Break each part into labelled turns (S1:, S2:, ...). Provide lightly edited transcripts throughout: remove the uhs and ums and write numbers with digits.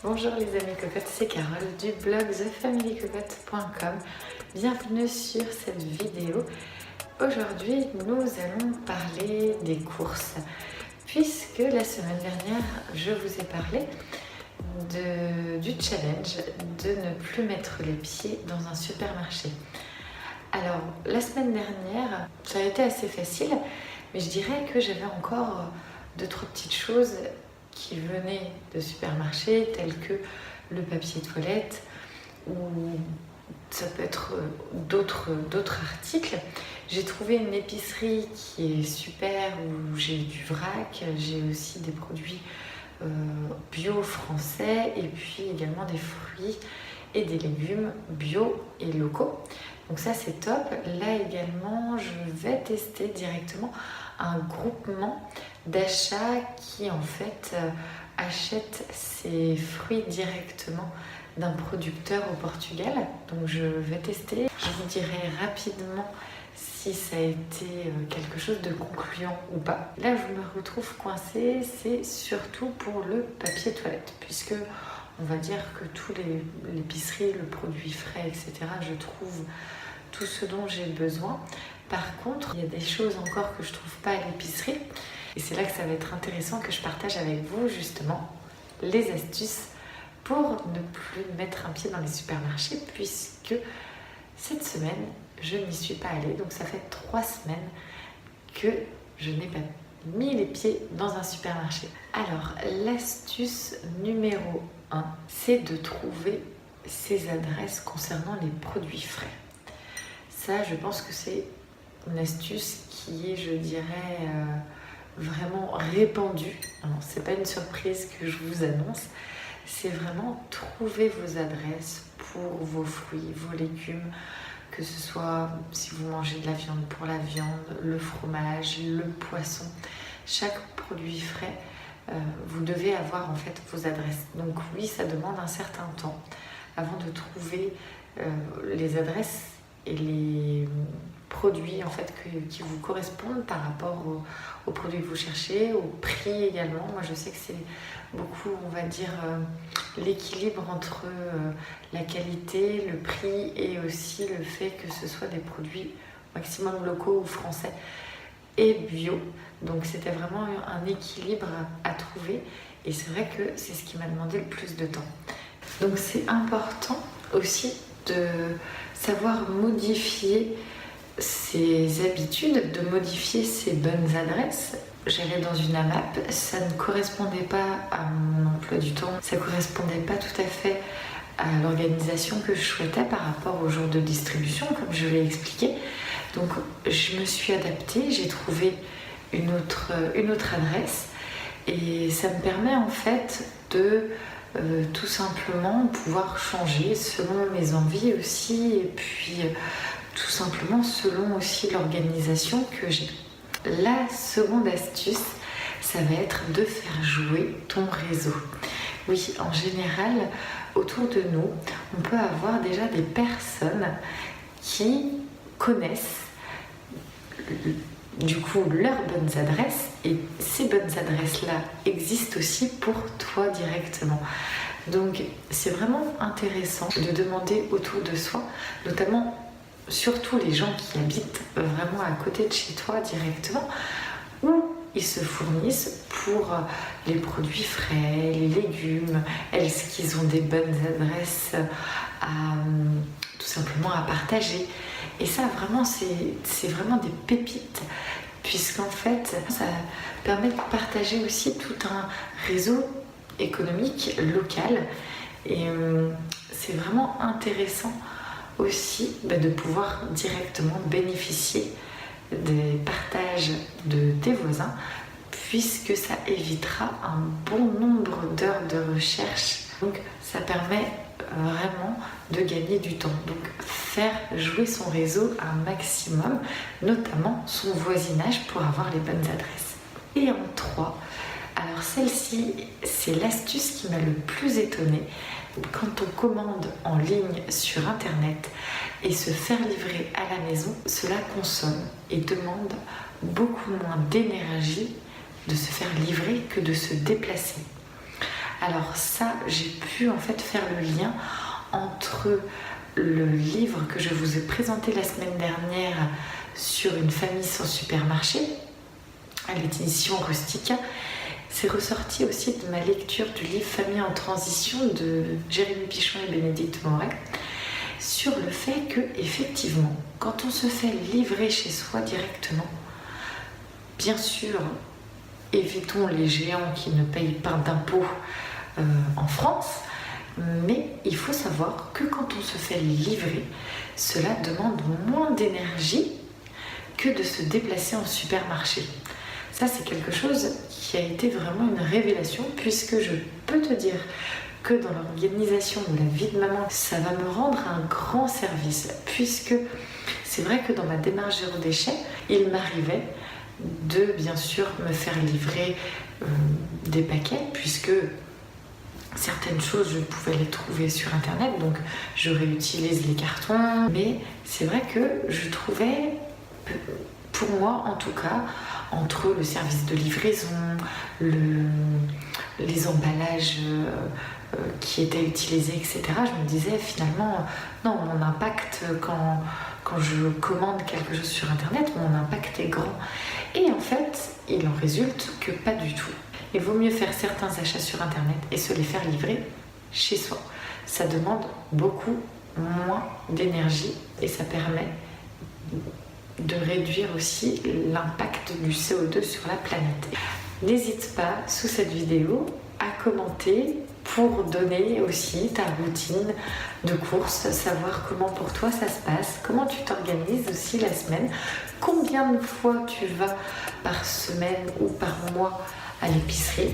S1: Bonjour les amis cocottes, c'est Carole du blog thefamilycocotte.com. Bienvenue sur cette vidéo. Aujourd'hui, nous allons parler des courses. Puisque la semaine dernière, je vous ai parlé du challenge de ne plus mettre les pieds dans un supermarché. Alors, la semaine dernière, ça a été assez facile, mais je dirais que j'avais encore 2-3 petites choses qui venaient de supermarché, tels que le papier toilette, ou ça peut être d'autres articles. J'ai trouvé une épicerie qui est super, où j'ai du vrac, j'ai aussi des produits bio français, et puis également des fruits et des légumes bio et locaux. Donc ça c'est top. Là également je vais tester directement un groupement d'achat qui en fait achète ses fruits directement d'un producteur au Portugal. Donc je vais tester. Je vous dirai rapidement si ça a été quelque chose de concluant ou pas. Là je me retrouve coincée, c'est surtout pour le papier toilette, puisque on va dire que tous l'épicerie, le produit frais, etc., je trouve tout ce dont j'ai besoin. Par contre, il y a des choses encore que je trouve pas à l'épicerie. Et c'est là que ça va être intéressant que je partage avec vous justement les astuces pour ne plus mettre un pied dans les supermarchés, puisque cette semaine, je n'y suis pas allée. Donc ça fait 3 semaines que je n'ai pas mis les pieds dans un supermarché. Alors, l'astuce numéro 1, c'est de trouver ces adresses concernant les produits frais. Ça, je pense que c'est une astuce qui est, je dirais, vraiment répandue. C'est pas une surprise que je vous annonce. C'est vraiment trouver vos adresses pour vos fruits, vos légumes, que ce soit si vous mangez de la viande, pour la viande, le fromage, le poisson. Chaque produit frais, vous devez avoir en fait vos adresses. Donc oui, ça demande un certain temps avant de trouver les adresses et les produits en fait qui vous correspondent par rapport aux produits que vous cherchez, au prix également. Moi je sais que c'est beaucoup, on va dire, l'équilibre entre la qualité, le prix et aussi le fait que ce soit des produits maximum locaux ou français et bio. Donc c'était vraiment un équilibre à trouver, et c'est vrai que c'est ce qui m'a demandé le plus de temps. Donc c'est important aussi de savoir modifier ses habitudes, de modifier ses bonnes adresses. J'allais dans une AMAP, ça ne correspondait pas à mon emploi du temps, ça ne correspondait pas tout à fait à l'organisation que je souhaitais par rapport au jour de distribution, comme je l'ai expliqué. Donc je me suis adaptée, j'ai trouvé une autre adresse, et ça me permet en fait de tout simplement pouvoir changer selon mes envies aussi, et puis tout simplement selon aussi l'organisation que j'ai. La seconde astuce, ça va être de faire jouer ton réseau. Oui, en général, autour de nous, on peut avoir déjà des personnes qui connaissent du coup leurs bonnes adresses, et ces bonnes adresses-là existent aussi pour toi directement. Donc c'est vraiment intéressant de demander autour de soi, notamment surtout les gens qui habitent vraiment à côté de chez toi directement, où ils se fournissent pour les produits frais, les légumes. Est-ce qu'ils ont des bonnes adresses tout simplement à partager? Et ça vraiment c'est vraiment des pépites, puisqu'en fait ça permet de partager aussi tout un réseau économique local, et c'est vraiment intéressant aussi de pouvoir directement bénéficier des partages de tes voisins, puisque ça évitera un bon nombre d'heures de recherche. Donc ça permet vraiment de gagner du temps. Donc faire jouer son réseau un maximum, notamment son voisinage, pour avoir les bonnes adresses. Et en 3, alors celle-ci, c'est l'astuce qui m'a le plus étonnée. Quand on commande en ligne sur internet et se faire livrer à la maison, cela consomme et demande beaucoup moins d'énergie de se faire livrer que de se déplacer. Alors ça, j'ai pu en fait faire le lien entre le livre que je vous ai présenté la semaine dernière sur une famille sans supermarché, à l'édition Rustica. C'est ressorti aussi de ma lecture du livre Famille en transition de Jérémy Pichon et Bénédicte Moret, sur le fait que, effectivement, quand on se fait livrer chez soi directement, bien sûr, évitons les géants qui ne payent pas d'impôts en France, mais il faut savoir que quand on se fait livrer, cela demande moins d'énergie que de se déplacer en supermarché. Ça, c'est quelque chose qui a été vraiment une révélation, puisque je peux te dire que dans l'organisation de la vie de maman, ça va me rendre un grand service, puisque c'est vrai que dans ma démarche zéro déchet, il m'arrivait de bien sûr me faire livrer des paquets, puisque certaines choses je pouvais les trouver sur internet, donc je réutilise les cartons, mais c'est vrai que je trouvais, pour moi en tout cas, entre le service de livraison, les emballages qui étaient utilisés, etc., je me disais finalement, non, mon impact quand je commande quelque chose sur internet, mon impact est grand. Et en fait, il en résulte que pas du tout. Il vaut mieux faire certains achats sur internet et se les faire livrer chez soi. Ça demande beaucoup moins d'énergie et ça permet de réduire aussi l'impact du CO2 sur la planète. N'hésite pas sous cette vidéo à commenter pour donner aussi ta routine de course, savoir comment pour toi ça se passe, comment tu t'organises aussi la semaine, combien de fois tu vas par semaine ou par mois à l'épicerie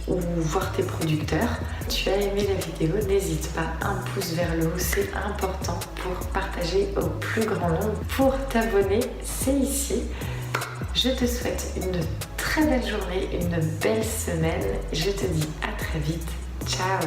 S1: ou voir tes producteurs. Tu as aimé la vidéo, n'hésite pas, un pouce vers le haut, c'est important pour partager au plus grand nombre. Pour t'abonner, c'est ici. Je te souhaite une très belle journée, une belle semaine. Je te dis à très vite. Ciao!